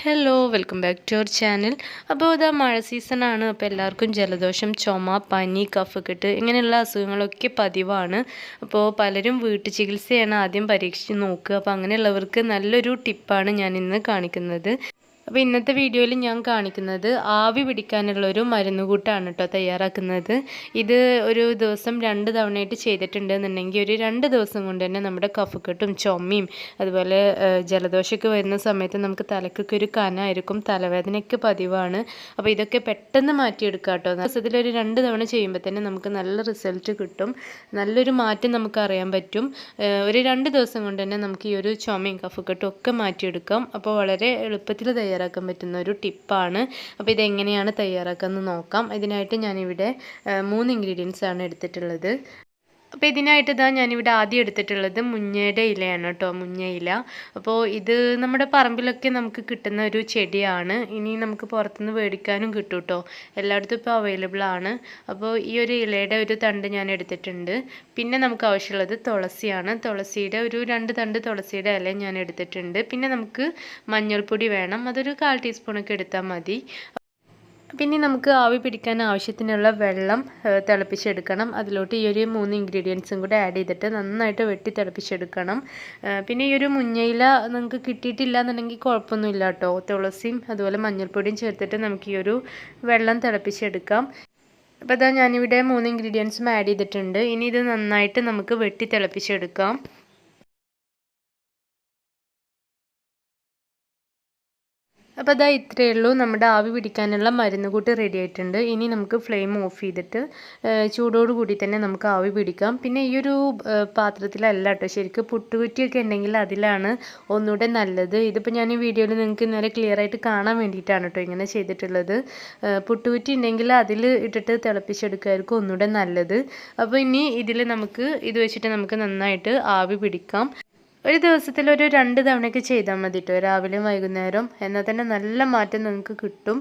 Hello welcome back to our channel. അപ്പോൾ ഇതാ മഴ സീസണാണ്. അപ്പോൾ എല്ലാവർക്കും ജലദോഷം, ചുമ, പനി, കഫക്കെട്ട് ഇങ്ങനെയുള്ള അസുഖങ്ങളൊക്കെ പതിവാണ്. അപ്പോൾ പലരും വീട്ടു ചികിത്സയാണ് ആദ്യം പരീക്ഷിച്ച് നോക്കുക. അപ്പോൾ അങ്ങനെയുള്ളവർക്ക് നല്ലൊരു ടിപ്പാണ് ഞാൻ ഇന്ന് കാണിക്കുന്നത്. അപ്പോൾ ഇന്നത്തെ വീഡിയോയിൽ ഞാൻ കാണിക്കുന്നത് ആവി പിടിക്കാനുള്ളൊരു മരുന്നുകൂട്ടാണ് കേട്ടോ തയ്യാറാക്കുന്നത്. ഇത് ഒരു ദിവസം 2 തവണയായിട്ട് ചെയ്തിട്ടുണ്ടെന്നുണ്ടെങ്കിൽ ഒരു 2 ദിവസം കൊണ്ട് തന്നെ നമ്മുടെ കഫക്കെട്ടും ചുമയും അതുപോലെ ജലദോഷമൊക്കെ വരുന്ന സമയത്ത് നമുക്ക് തലക്കൊക്കെ ഒരു കനമായിരിക്കും, തലവേദനയൊക്കെ പതിവാണ്. അപ്പോൾ ഇതൊക്കെ പെട്ടെന്ന് മാറ്റിയെടുക്കാം കേട്ടോ. ദിവസത്തിലൊരു 2 തവണ ചെയ്യുമ്പോൾ തന്നെ നമുക്ക് നല്ല റിസൾട്ട് കിട്ടും, നല്ലൊരു മാറ്റം നമുക്ക് അറിയാൻ പറ്റും. ഒരു 2 ദിവസം കൊണ്ട് തന്നെ നമുക്ക് ഈ ഒരു ചുമയും കഫക്കെട്ടും ഒക്കെ മാറ്റിയെടുക്കാം. അപ്പോൾ വളരെ എളുപ്പത്തിൽ തയ്യാറാക്കാൻ പറ്റുന്ന ഒരു ടിപ്പാണ്. അപ്പോൾ ഇതെങ്ങനെയാണ് തയ്യാറാക്കാമെന്ന് നോക്കാം. ഇതിനായിട്ട് ഞാനിവിടെ 3 ഇൻഗ്രീഡിയൻസ് ആണ് എടുത്തിട്ടുള്ളത്. അപ്പോൾ ഇതിനായിട്ട് ഞാനിവിടെ ആദ്യം എടുത്തിട്ടുള്ളത് മുഞ്ഞയുടെ ഇലയാണ് കേട്ടോ, മുഞ്ഞ ഇല. അപ്പോൾ ഇത് നമ്മുടെ പറമ്പിലൊക്കെ നമുക്ക് കിട്ടുന്ന ഒരു ചെടിയാണ്. ഇനി നമുക്ക് പുറത്തുനിന്ന് മേടിക്കാനും കിട്ടും കേട്ടോ, എല്ലായിടത്തും ഇപ്പോൾ അവൈലബിൾ ആണ്. അപ്പോൾ ഈ ഒരു ഇലയുടെ ഒരു തണ്ട് ഞാൻ എടുത്തിട്ടുണ്ട്. പിന്നെ നമുക്ക് ആവശ്യമുള്ളത് തുളസിയാണ്. തുളസിയുടെ ഒരു 2 തണ്ട് തുളസിയുടെ ഇല ഞാൻ എടുത്തിട്ടുണ്ട്. പിന്നെ നമുക്ക് മഞ്ഞൾപ്പൊടി വേണം, അതൊരു 1/4 ടീസ്പൂണൊക്കെ എടുത്താൽ മതി. പിന്നെ നമുക്ക് ആവി പിടിക്കാൻ ആവശ്യത്തിനുള്ള വെള്ളം തിളപ്പിച്ചെടുക്കണം. അതിലോട്ട് ഈ ഒരു 3 ഇൻഗ്രീഡിയൻസും കൂടെ ആഡ് ചെയ്തിട്ട് നന്നായിട്ട് വെട്ടി തിളപ്പിച്ചെടുക്കണം. പിന്നെ ഈ ഒരു മുഞ്ഞയില നിങ്ങൾക്ക് കിട്ടിയിട്ടില്ല എന്നുണ്ടെങ്കിൽ കുഴപ്പമൊന്നുമില്ല കേട്ടോ. തുളസിയും അതുപോലെ മഞ്ഞൾപ്പൊടിയും ചേർത്തിട്ട് നമുക്ക് ഈ ഒരു വെള്ളം തിളപ്പിച്ചെടുക്കാം. അപ്പോൾ ഞാനിവിടെ 3 ഇൻഗ്രീഡിയൻസും ആഡ് ചെയ്തിട്ടുണ്ട്. ഇനി ഇത് നന്നായിട്ട് നമുക്ക് വെട്ടി തിളപ്പിച്ചെടുക്കാം. അപ്പോൾ ഇത്രയേ ഉള്ളൂ, നമ്മുടെ ആവി പിടിക്കാനുള്ള മരുന്നുകൂട്ട് റെഡി ആയിട്ടുണ്ട്. ഇനി നമുക്ക് ഫ്ലെയിം ഓഫ് ചെയ്തിട്ട് ചൂടോട് കൂടി തന്നെ നമുക്ക് ആവി പിടിക്കാം. പിന്നെ ഈ ഒരു പാത്രത്തിലല്ല കേട്ടോ, ശരിക്കും പുട്ടുകുറ്റിയൊക്കെ ഉണ്ടെങ്കിൽ അതിലാണ് ഒന്നുകൂടെ നല്ലത്. ഇതിപ്പോൾ ഞാൻ ഈ വീഡിയോയിൽ നിങ്ങൾക്ക് നേരെ ക്ലിയർ ആയിട്ട് കാണാൻ വേണ്ടിയിട്ടാണ് കേട്ടോ ഇങ്ങനെ ചെയ്തിട്ടുള്ളത്. പുട്ടുകുറ്റി ഉണ്ടെങ്കിൽ അതിൽ ഇട്ടിട്ട് തിളപ്പിച്ചെടുക്കുകയായിരിക്കും ഒന്നുകൂടെ നല്ലത്. അപ്പോൾ ഇനി ഇതിൽ നമുക്ക് ഇത് വെച്ചിട്ട് നമുക്ക് നന്നായിട്ട് ആവി പിടിക്കാം. ഒരു ദിവസത്തിൽ ഒരു 2 തവണയൊക്കെ ചെയ്താൽ മതി കേട്ടോ, രാവിലെയും വൈകുന്നേരം. എന്നാൽ തന്നെ നല്ല മാറ്റം നിങ്ങൾക്ക് കിട്ടും.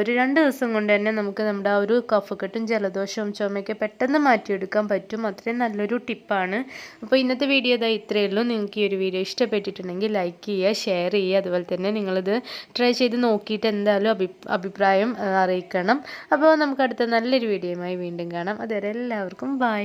ഒരു 2 ദിവസം കൊണ്ട് തന്നെ നമുക്ക് നമ്മുടെ ആ ഒരു കഫക്കെട്ടും ജലദോഷവും ചുമയൊക്കെ പെട്ടെന്ന് മാറ്റിയെടുക്കാൻ പറ്റും. അത്രയും നല്ലൊരു ടിപ്പാണ്. അപ്പോൾ ഇന്നത്തെ വീഡിയോ ഇത്രയേ ഉള്ളൂ. നിങ്ങൾക്ക് ഈ ഒരു വീഡിയോ ഇഷ്ടപ്പെട്ടിട്ടുണ്ടെങ്കിൽ ലൈക്ക് ചെയ്യുക, ഷെയർ ചെയ്യുക. അതുപോലെ തന്നെ നിങ്ങളിത് ട്രൈ ചെയ്ത് നോക്കിയിട്ട് എന്തായാലും അഭിപ്രായം അറിയിക്കണം. അപ്പോൾ നമുക്ക് അടുത്ത നല്ലൊരു വീഡിയോയുമായി വീണ്ടും കാണാം. അതുവരെ എല്ലാവർക്കും ബൈ.